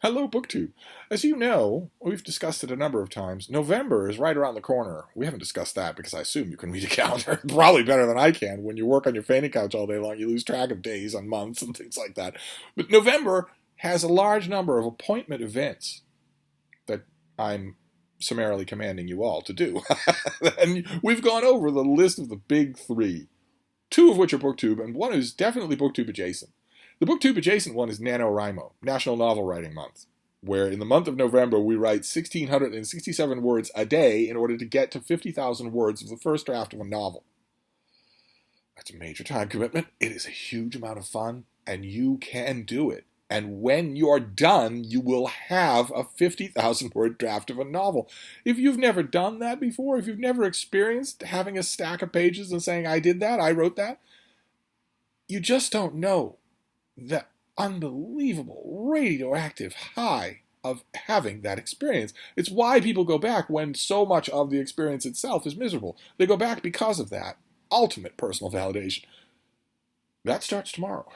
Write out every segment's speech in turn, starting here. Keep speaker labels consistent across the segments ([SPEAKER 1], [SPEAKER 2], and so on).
[SPEAKER 1] Hello, BookTube. As you know, we've discussed it a number of times. November is right around the corner. We haven't discussed that because I assume you can read a calendar probably better than I can. When you work on your fanny couch all day long, you lose track of days and months and things like that. But November has a large number of appointment events that I'm summarily commanding you all to do. And we've gone over the list of the big three, two of which are BookTube, and one is definitely BookTube adjacent. The BookTube adjacent one is NaNoWriMo, National Novel Writing Month, where in the month of November we write 1,667 words a day in order to get to 50,000 words of the first draft of a novel. That's a major time commitment. It is a huge amount of fun, and you can do it. And when you're done, you will have a 50,000 word draft of a novel. If you've never done that before, if you've never experienced having a stack of pages and saying, I did that, I wrote that, you just don't know the unbelievable radioactive high of having that experience. It's why people go back when so much of the experience itself is miserable. They go back because of that ultimate personal validation. That starts tomorrow.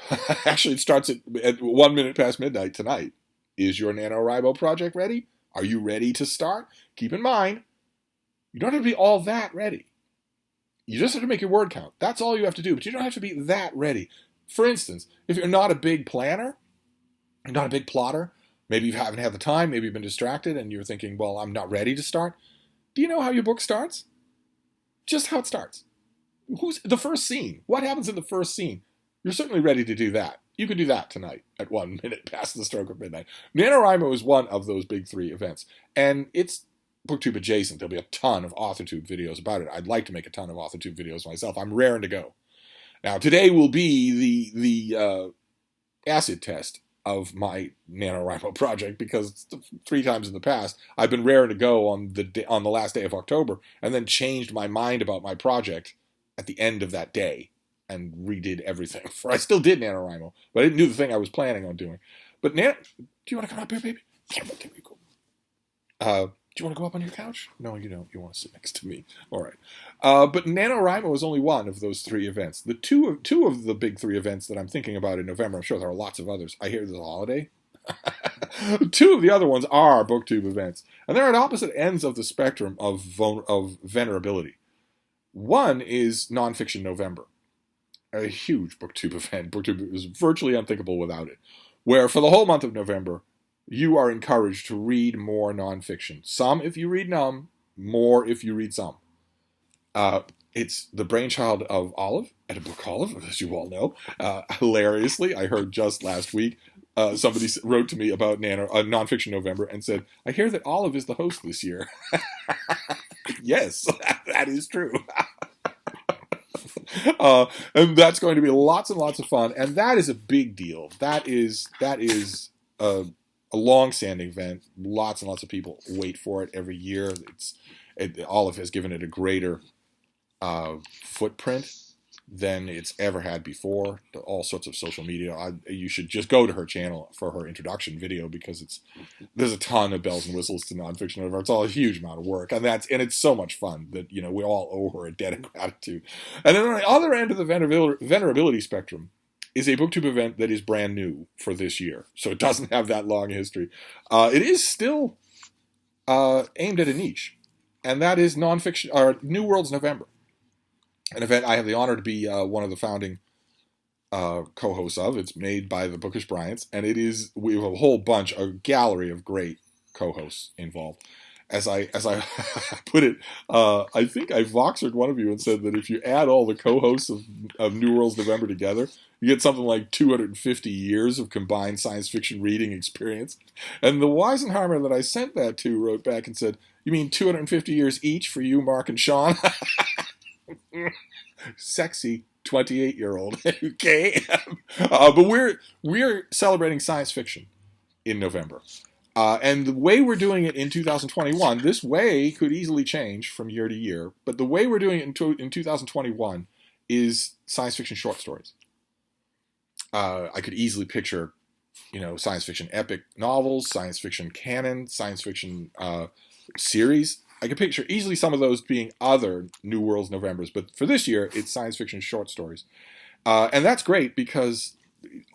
[SPEAKER 1] Actually, it starts at 1 minute past midnight tonight. Is your NaNoWriMo project ready? Are you ready to start? Keep in mind, you don't have to be all that ready. You just have to make your word count. That's all you have to do, but you don't have to be that ready. For instance, if you're not a big planner, you're not a big plotter, maybe you haven't had the time, maybe you've been distracted and you're thinking, well, I'm not ready to start. Do you know how your book starts? Just how it starts. Who's the first scene? What happens in the first scene? You're certainly ready to do that. You can do that tonight at 1 minute past the stroke of midnight. NaNoWriMo is one of those big three events, and it's BookTube adjacent. There'll be a ton of AuthorTube videos about it. I'd like to make a ton of AuthorTube videos myself. I'm raring to go. Now, today will be the acid test of my NaNoWriMo project because 3 times in the past I've been raring to go on the last day of October and then changed my mind about my project at the end of that day and redid everything. I still did NaNoWriMo, but I didn't do the thing I was planning on doing. But do you want to come up here, baby? Come on, there we go. Do you want to go up on your couch? No, you don't. You want to sit next to me. All right. But NaNoWriMo is only one of those 3 events. The two of the big 3 events that I'm thinking about in November, I'm sure there are lots of others. I hear there's a holiday. 2 of the other ones are BookTube events. And they're at opposite ends of the spectrum of venerability. One is Nonfiction November, a huge BookTube event. BookTube is virtually unthinkable without it, where for the whole month of November, you are encouraged to read more nonfiction. Some if you read none, more if you read some. It's the brainchild of Olive, at a book Olive, as you all know. Hilariously, I heard just last week, somebody wrote to me about Nonfiction November and said, I hear that Olive is the host this year. Yes, that is true. And that's going to be lots and lots of fun, and that is a big deal. That is a long-standing event. Lots and lots of people wait for it every year. Olive has given it a greater footprint than it's ever had before. All sorts of social media. You should just go to her channel for her introduction video because there's a ton of bells and whistles to nonfiction. It's all a huge amount of work, and it's so much fun that we all owe her a debt of gratitude. And then on the other end of the venerability spectrum is a BookTube event that is brand new for this year, so it doesn't have that long history. It is still aimed at a niche, and that is nonfiction or New Worlds November, an event I have the honor to be one of the founding co-hosts of. It's made by the Bookish Bryants, and we have a whole bunch, a gallery of great co-hosts involved. As I put it, I think I Voxered one of you and said that if you add all the co-hosts of New Worlds November together, you get something like 250 years of combined science fiction reading experience. And the Weisenheimer that I sent that to wrote back and said, you mean 250 years each for you, Mark and Sean? Sexy 28-year-old. Okay. But we're celebrating science fiction in November. And the way we're doing it in 2021, this way could easily change from year to year, but the way we're doing it in 2021 is science fiction short stories. I could easily picture, science fiction epic novels, science fiction canon, science fiction series. I could picture easily some of those being other New Worlds Novembers, but for this year, it's science fiction short stories. And that's great because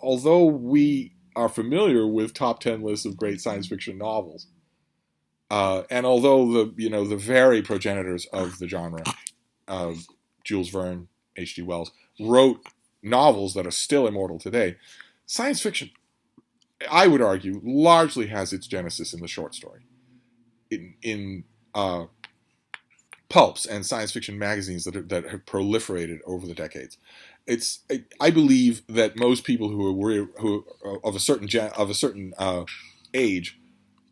[SPEAKER 1] although we are familiar with top 10 lists of great science fiction novels. And although the very progenitors of the genre, Jules Verne, H.G. Wells, wrote novels that are still immortal today, science fiction, I would argue, largely has its genesis in the short story. In pulps and science fiction magazines that have proliferated over the decades. I believe that most people who of a certain age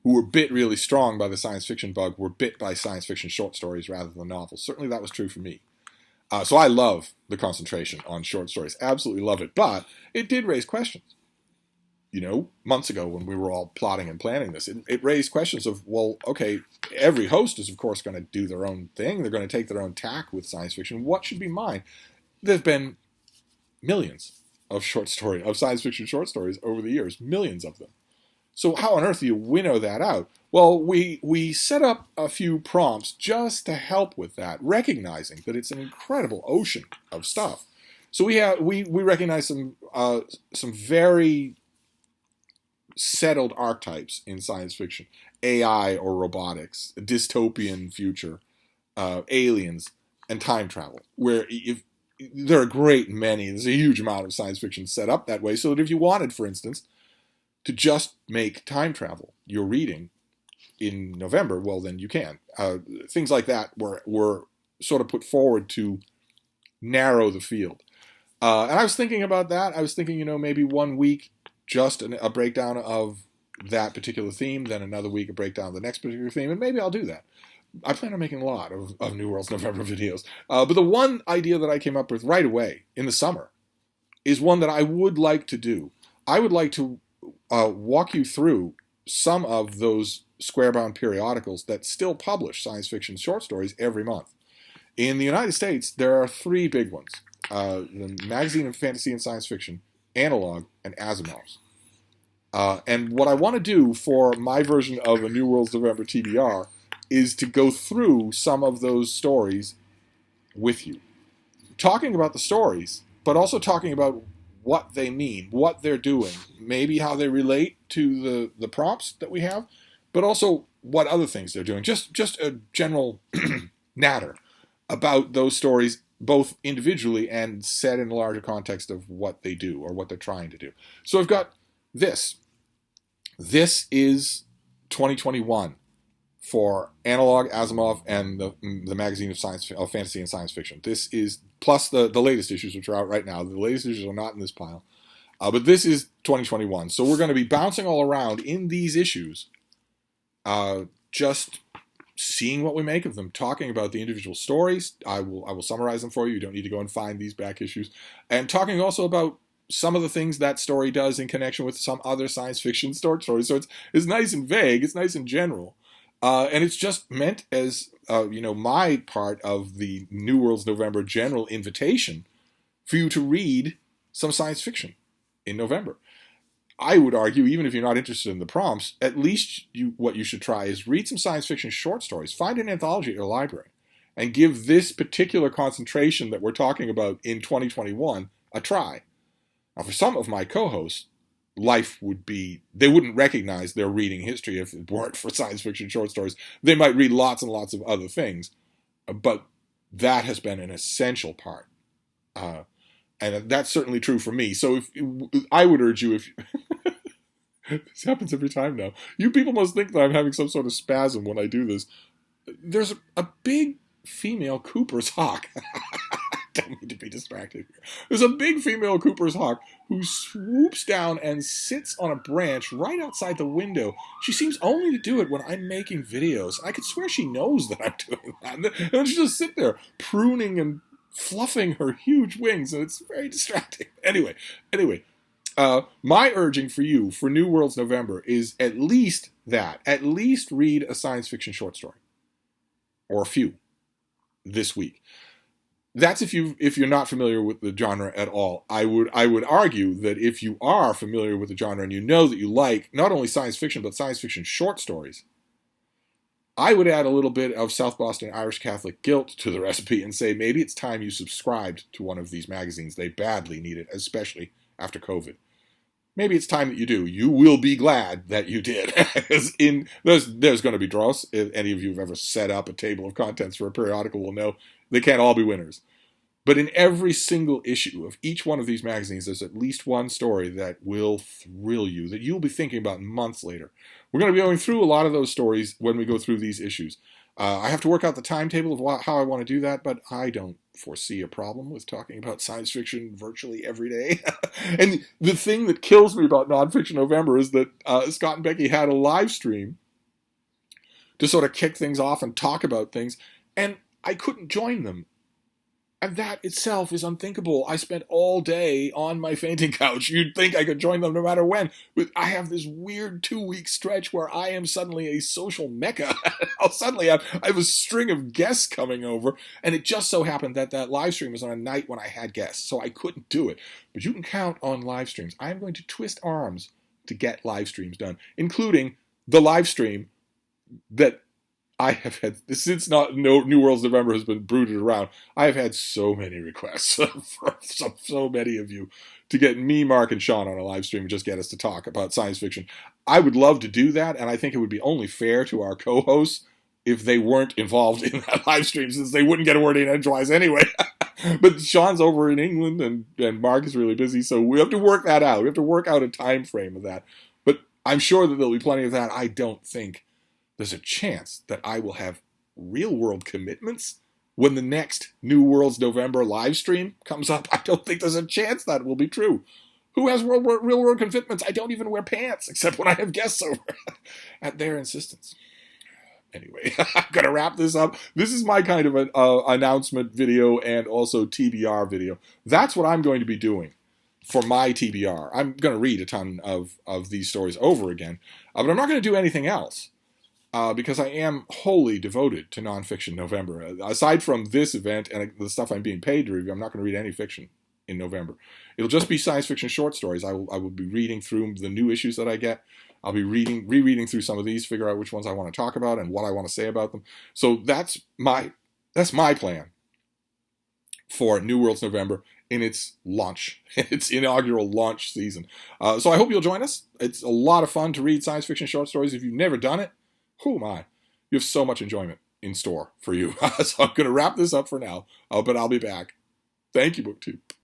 [SPEAKER 1] who were bit really strong by the science fiction bug were bit by science fiction short stories rather than novels. Certainly that was true for me. So I love the concentration on short stories. Absolutely love it. But it did raise questions. Months ago when we were all plotting and planning this, it raised questions of, well, okay, every host is, of course, going to do their own thing. They're going to take their own tack with science fiction. What should be mine? There have been millions of science fiction short stories over the years, millions of them. So how on earth do you winnow that out? Well, we set up a few prompts just to help with that, recognizing that it's an incredible ocean of stuff. So we recognize some very settled archetypes in science fiction: AI or robotics, a dystopian future, aliens, and time travel. Where there are a great many, there's a huge amount of science fiction set up that way, so that if you wanted, for instance, to just make time travel your reading in November, well, then you can. Things like that were sort of put forward to narrow the field. And I was thinking about that. I was thinking, maybe 1 week just a breakdown of that particular theme, then another week a breakdown of the next particular theme, and maybe I'll do that. I plan on making a lot of New Worlds November videos. But the one idea that I came up with right away in the summer is one that I would like to do. I would like to walk you through some of those square-bound periodicals that still publish science fiction short stories every month. In the United States, there are 3 big ones. The Magazine of Fantasy and Science Fiction, Analog, and Asimov's. And what I want to do for my version of a New Worlds November TBR is to go through some of those stories with you. Talking about the stories, but also talking about what they mean, what they're doing, maybe how they relate to the prompts that we have, but also what other things they're doing. Just a general natter about those stories, both individually and set in a larger context of what they do or what they're trying to do. So I've got this. This is 2021 for Analog, Asimov, and the Magazine of Fantasy and Science Fiction. This is, plus the latest issues, which are out right now. The latest issues are not in this pile. But this is 2021. So we're going to be bouncing all around in these issues, just seeing what we make of them, talking about the individual stories. I will summarize them for you. You don't need to go and find these back issues. And talking also about some of the things that story does in connection with some other science fiction short stories. So it's nice and vague. It's nice and general. And it's just meant as, my part of the New Worlds November general invitation for you to read some science fiction in November. I would argue, even if you're not interested in the prompts, at least what you should try is read some science fiction short stories. Find an anthology at your library and give this particular concentration that we're talking about in 2021 a try. Now, for some of my co-hosts, life would be, they wouldn't recognize their reading history if it weren't for science fiction short stories. They might read lots and lots of other things, but that has been an essential part. And that's certainly true for me. So I would urge you, if this happens every time now, you people must think that I'm having some sort of spasm when I do this. There's a big female Cooper's hawk. Don't need to be distracted here. There's a big female Cooper's hawk who swoops down and sits on a branch right outside the window. She seems only to do it when I'm making videos. I could swear she knows that I'm doing that. And then she just sit there pruning and fluffing her huge wings, and it's very distracting. Anyway, my urging for you for New Worlds November is at least that. At least read a science fiction short story. Or a few. This week. That's if you're not familiar with the genre at all. I would argue that if you are familiar with the genre and you know that you like not only science fiction but science fiction short stories, I would add a little bit of South Boston Irish Catholic guilt to the recipe and say maybe it's time you subscribed to one of these magazines. They badly need it, especially after COVID. maybe it's time that you do. You will be glad that you did. There's going to be draws. If any of you have ever set up a table of contents for a periodical will know they can't all be winners. But in every single issue of each one of these magazines, there's at least one story that will thrill you, that you'll be thinking about months later. We're going to be going through a lot of those stories when we go through these issues. I have to work out the timetable of how I want to do that, but I don't foresee a problem with talking about science fiction virtually every day. And the thing that kills me about Nonfiction November is that Scott and Becky had a live stream to sort of kick things off and talk about things, and I couldn't join them. And that itself is unthinkable. I spent all day on my fainting couch. You'd think I could join them no matter when. But I have this weird 2-week stretch where I am suddenly a social mecca. Suddenly I have a string of guests coming over. And it just so happened that that live stream was on a night when I had guests. So I couldn't do it. But you can count on live streams. I'm going to twist arms to get live streams done, including the live stream that I have had, since New Worlds November has been brooded around, I have had so many requests from so many of you to get me, Mark, and Sean on a live stream and just get us to talk about science fiction. I would love to do that, and I think it would be only fair to our co-hosts if they weren't involved in that live stream, since they wouldn't get a word in edgewise anyway. But Sean's over in England, and Mark is really busy, so we have to work that out. We have to work out a time frame of that. But I'm sure that there'll be plenty of that. I don't think there's a chance that I will have real-world commitments when the next New Worlds November live stream comes up. I don't think there's a chance that will be true. Who has real-world commitments? I don't even wear pants, except when I have guests over, at their insistence. Anyway, I'm going to wrap this up. This is my kind of an announcement video and also TBR video. That's what I'm going to be doing for my TBR. I'm going to read a ton of these stories over again, but I'm not going to do anything else. Because I am wholly devoted to Nonfiction November. Aside from this event and the stuff I'm being paid to review, I'm not going to read any fiction in November. It'll just be science fiction short stories. I will be reading through the new issues that I get. I'll be rereading through some of these, figure out which ones I want to talk about and what I want to say about them. So that's my plan for New Worlds November in its launch, its inaugural launch season. So I hope you'll join us. It's a lot of fun to read science fiction short stories. If you've never done it, oh my, you have so much enjoyment in store for you. So I'm going to wrap this up for now, but I'll be back. Thank you, BookTube.